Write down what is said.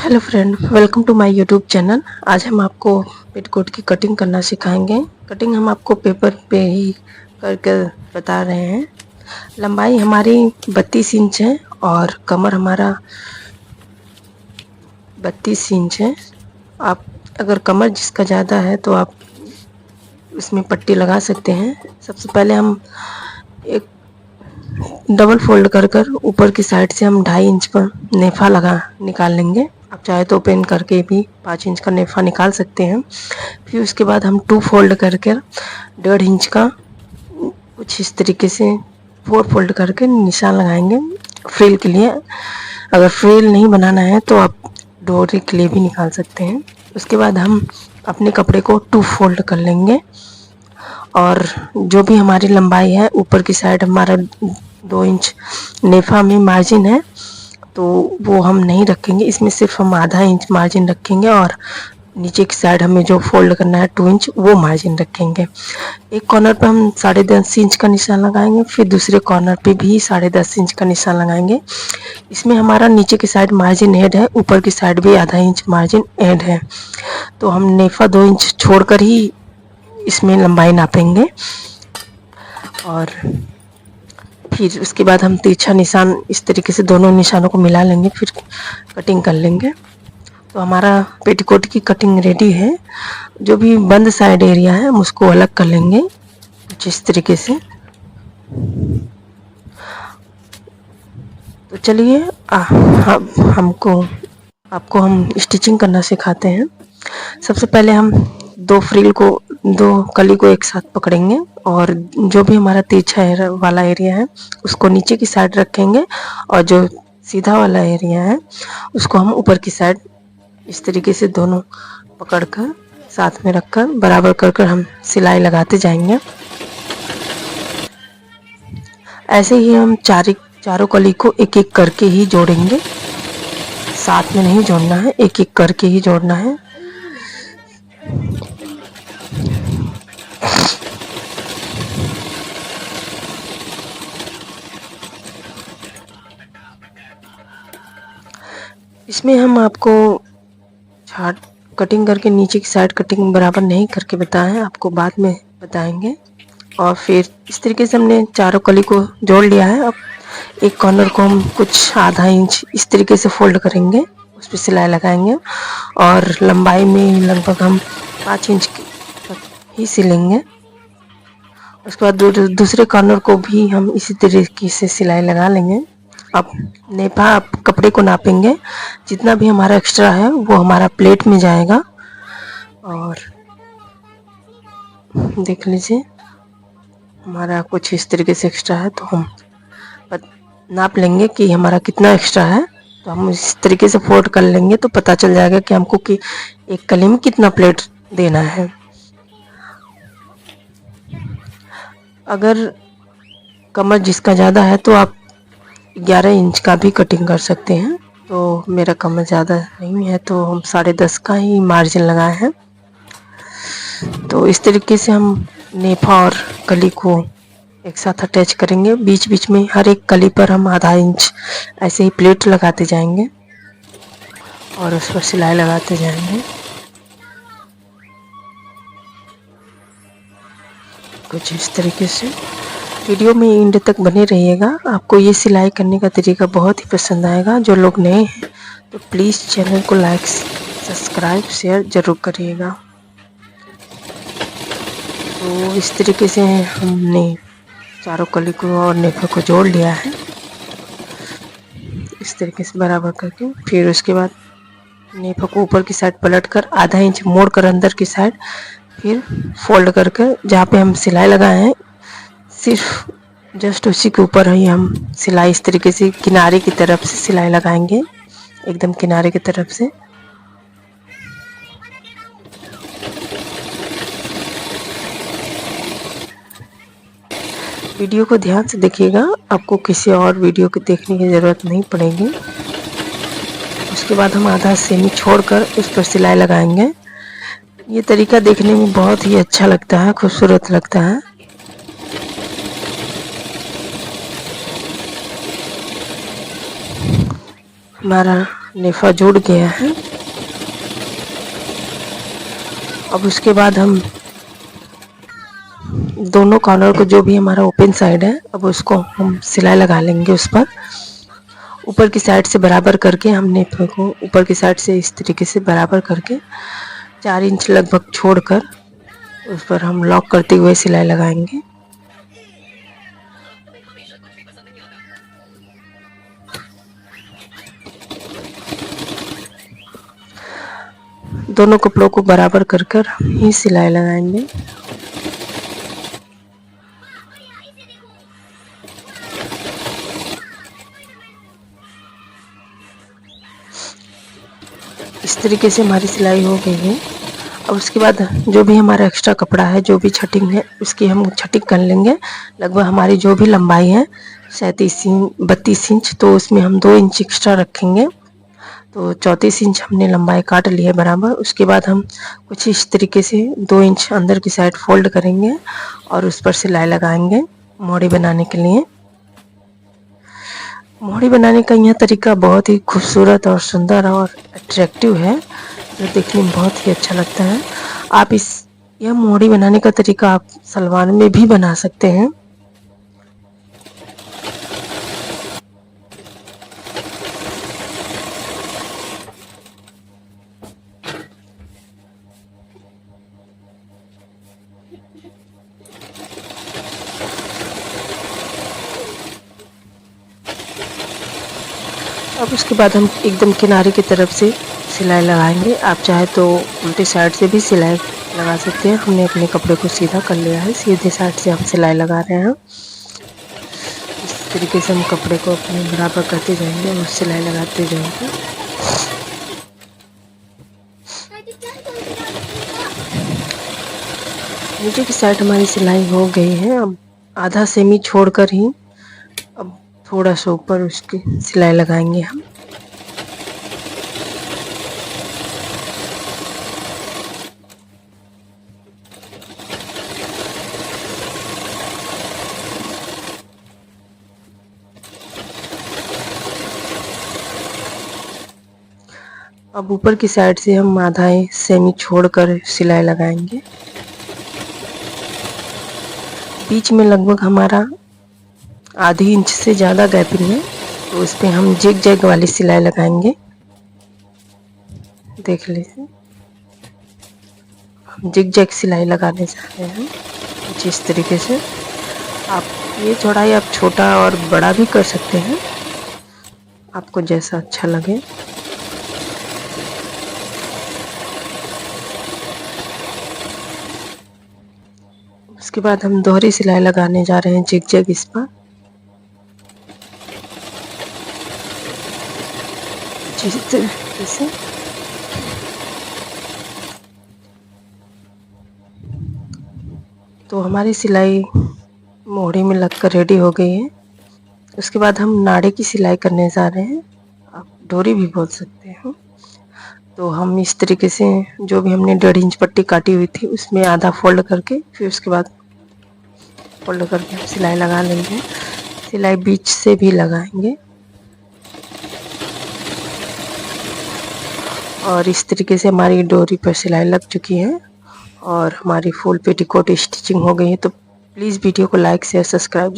Hello friend, welcome to my YouTube channel. आज हम आपको पेटीकोट की कटिंग करना सिखाएंगे। कटिंग हम आपको पेपर पे ही करके बता रहे हैं। लंबाई हमारी 32 इंच है और कमर हमारा 32 इंच है। आप अगर कमर जिसका ज़्यादा है तो आप इसमें पट्टी लगा सकते हैं। सबसे पहले हम एक डबल फोल्ड कर कर ऊपर की साइड से हम 2.5 इंच पर नेफा लगा निकाल लेंगे। आप चाहे तो ओपन करके भी 5 इंच का नेफा निकाल सकते हैं। फिर उसके बाद हम 2 फोल्ड करके 1.5 इंच का कुछ इस तरीके से 4 फोल्ड करके निशान लगाएंगे फ्रिल के लिए। अगर फ्रिल नहीं बनाना है तो आप डोरी के लिए भी निकाल सकते हैं। उसके बाद हम अपने कपड़े को 2 फोल्ड कर लेंगे और जो भी हमारी लंबाई है ऊपर की साइड हमारा 2 इंच नेफा में मार्जिन है तो वो हम नहीं रखेंगे, इसमें सिर्फ हम आधा इंच मार्जिन रखेंगे और नीचे की साइड हमें जो फोल्ड करना है 2 इंच वो मार्जिन रखेंगे। एक कॉर्नर पे हम 10.5 इंच का निशान लगाएंगे, फिर दूसरे कॉर्नर पे भी 10.5 इंच का निशान लगाएंगे। इसमें हमारा नीचे की साइड मार्जिन ऐड है, ऊपर की साइड भी आधा इंच मार्जिन ऐड है, तो हम नेफा 2 इंच छोड़कर ही इसमें लंबाई नापेंगे। और फिर उसके बाद हम तिरछा निशान इस तरीके से दोनों निशानों को मिला लेंगे, फिर कटिंग कर लेंगे। तो हमारा पेटीकोट की कटिंग रेडी है। जो भी बंद साइड एरिया है हम उसको अलग कर लेंगे कुछ इस तरीके से। तो चलिए आपको हम स्टिचिंग करना सिखाते हैं। सबसे पहले हम दो कली को एक साथ पकड़ेंगे और जो भी हमारा तिरछा वाला एरिया है उसको नीचे की साइड रखेंगे और जो सीधा वाला एरिया है उसको हम ऊपर की साइड इस तरीके से दोनों पकड़कर साथ में रखकर बराबर कर हम सिलाई लगाते जाएंगे। ऐसे ही हम चारों कली को एक एक करके ही जोड़ेंगे, साथ में नहीं जोड़ना है, एक एक करके ही जोड़ना है। इसमें हम आपको चार्ट कटिंग करके नीचे की साइड कटिंग बराबर नहीं करके बताएं, आपको बाद में बताएंगे। और फिर इस तरीके से हमने चारों कली को जोड़ लिया है। अब एक कॉर्नर को हम कुछ आधा इंच इस तरीके से फोल्ड करेंगे, उस पर सिलाई लगाएंगे और लंबाई में लगभग हम 5 इंच तक ही सिलेंगे। उसके बाद दूसरे कॉर्नर को भी हम इसी तरीके से सिलाई लगा लेंगे। अब नेफा आप कपड़े को नापेंगे, जितना भी हमारा एक्स्ट्रा है वो हमारा प्लेट में जाएगा। और देख लीजिए हमारा कुछ इस तरीके से एक्स्ट्रा है तो हम नाप लेंगे कि हमारा कितना एक्स्ट्रा है। तो हम इस तरीके से फोल्ड कर लेंगे तो पता चल जाएगा कि हमको कि एक कली में कितना प्लेट देना है। अगर कमर जिसका ज़्यादा है तो आप 11 इंच का भी कटिंग कर सकते हैं। तो मेरा कमर ज़्यादा नहीं है तो हम 10.5 का ही मार्जिन लगाए हैं। तो इस तरीके से हम नेफा और कली को एक साथ अटैच करेंगे। बीच बीच में हर एक कली पर हम आधा इंच ऐसे ही प्लेट लगाते जाएंगे और उस पर सिलाई लगाते जाएंगे कुछ इस तरीके से। वीडियो में एंड तक बने रहिएगा, आपको ये सिलाई करने का तरीका बहुत ही पसंद आएगा। जो लोग नए हैं तो प्लीज़ चैनल को लाइक सब्सक्राइब शेयर ज़रूर करिएगा। तो इस तरीके से हमने चारों कली को और नेफा को जोड़ लिया है इस तरीके से बराबर करके। फिर उसके बाद नेफा को ऊपर की साइड पलट कर आधा इंच मोड़ कर अंदर की साइड फिर फोल्ड करके जहाँ पे हम सिलाई लगाए हैं सिर्फ जस्ट उसी के ऊपर ही हम सिलाई इस तरीके से किनारे की तरफ से सिलाई लगाएंगे, एकदम किनारे की तरफ से। वीडियो को ध्यान से देखिएगा, आपको किसी और वीडियो को देखने की ज़रूरत नहीं पड़ेगी। उसके बाद हम आधा सेमी छोड़कर उस पर सिलाई लगाएंगे। ये तरीका देखने में बहुत ही अच्छा लगता है, खूबसूरत लगता है। हमारा नेफा जुड़ गया है। अब उसके बाद हम दोनों कॉर्नर को, जो भी हमारा ओपन साइड है, अब उसको हम सिलाई लगा लेंगे उस पर। ऊपर की साइड से बराबर करके हम नेफे को ऊपर की साइड से इस तरीके से बराबर करके 4 इंच लगभग छोड़कर उस पर हम लॉक करते हुए सिलाई लगाएंगे। दोनों कपड़ों को बराबर कर कर ही सिलाई लगाएंगे। इस तरीके से हमारी सिलाई हो गई है। अब उसके बाद जो भी हमारा एक्स्ट्रा कपड़ा है, जो भी छटिंग है, उसकी हम छटिंग कर लेंगे। लगभग हमारी जो भी लंबाई है 32 इंच, तो उसमें हम 2 इंच एक्स्ट्रा रखेंगे। तो 34 इंच हमने लंबाई काट ली है बराबर। उसके बाद हम कुछ इस तरीके से 2 इंच अंदर की साइड फोल्ड करेंगे और उस पर सिलाई लगाएंगे मोड़ी बनाने के लिए। मोड़ी बनाने का यह तरीका बहुत ही खूबसूरत और सुंदर और अट्रैक्टिव है, जो देखने में बहुत ही अच्छा लगता है। आप यह मोड़ी बनाने का तरीका आप सलवार में भी बना सकते हैं। अब उसके बाद हम एकदम किनारे की तरफ से सिलाई लगाएंगे। आप चाहे तो उल्टी साइड से भी सिलाई लगा सकते हैं। हमने अपने कपड़े को सीधा कर लिया है, सीधे साइड से हम सिलाई लगा रहे हैं। इस तरीके से हम कपड़े को अपने बराबर करते जाएंगे और सिलाई लगाते जाएंगे। नीचे की साइड हमारी सिलाई हो गई है। अब आधा सेमी छोड़कर ही अब थोड़ा सा ऊपर उसकी सिलाई लगाएंगे हम। अब ऊपर की साइड से हम आधा सेमी छोड़कर सिलाई लगाएंगे। बीच में लगभग हमारा आधी इंच से ज़्यादा गैपिंग है, तो उस पर हम जिग जैग वाली सिलाई लगाएंगे। देख लीजिए, हम जिग जैग सिलाई लगाने जा रहे हैं कुछ इस तरीके से। आप ये चौड़ाई आप छोटा और बड़ा भी कर सकते हैं, आपको जैसा अच्छा लगे। उसके बाद हम दोहरी सिलाई लगाने जा रहे हैं जिग जैग इस पर। जिस तरीके से तो हमारी सिलाई मोड़ी में लगकर रेडी हो गई है। उसके बाद हम नाड़े की सिलाई करने जा रहे हैं, आप डोरी भी बोल सकते हैं। तो हम इस तरीके से जो भी हमने 1.5 इंच पट्टी काटी हुई थी उसमें आधा फोल्ड करके फिर उसके बाद फोल्ड करके हम सिलाई लगा लेंगे। सिलाई बीच से भी लगाएंगे और इस तरीके से हमारी डोरी पर सिलाई लग चुकी है और हमारी फुल पेटीकोट स्टिचिंग हो गई है। तो प्लीज़ वीडियो को लाइक शेयर सब्सक्राइब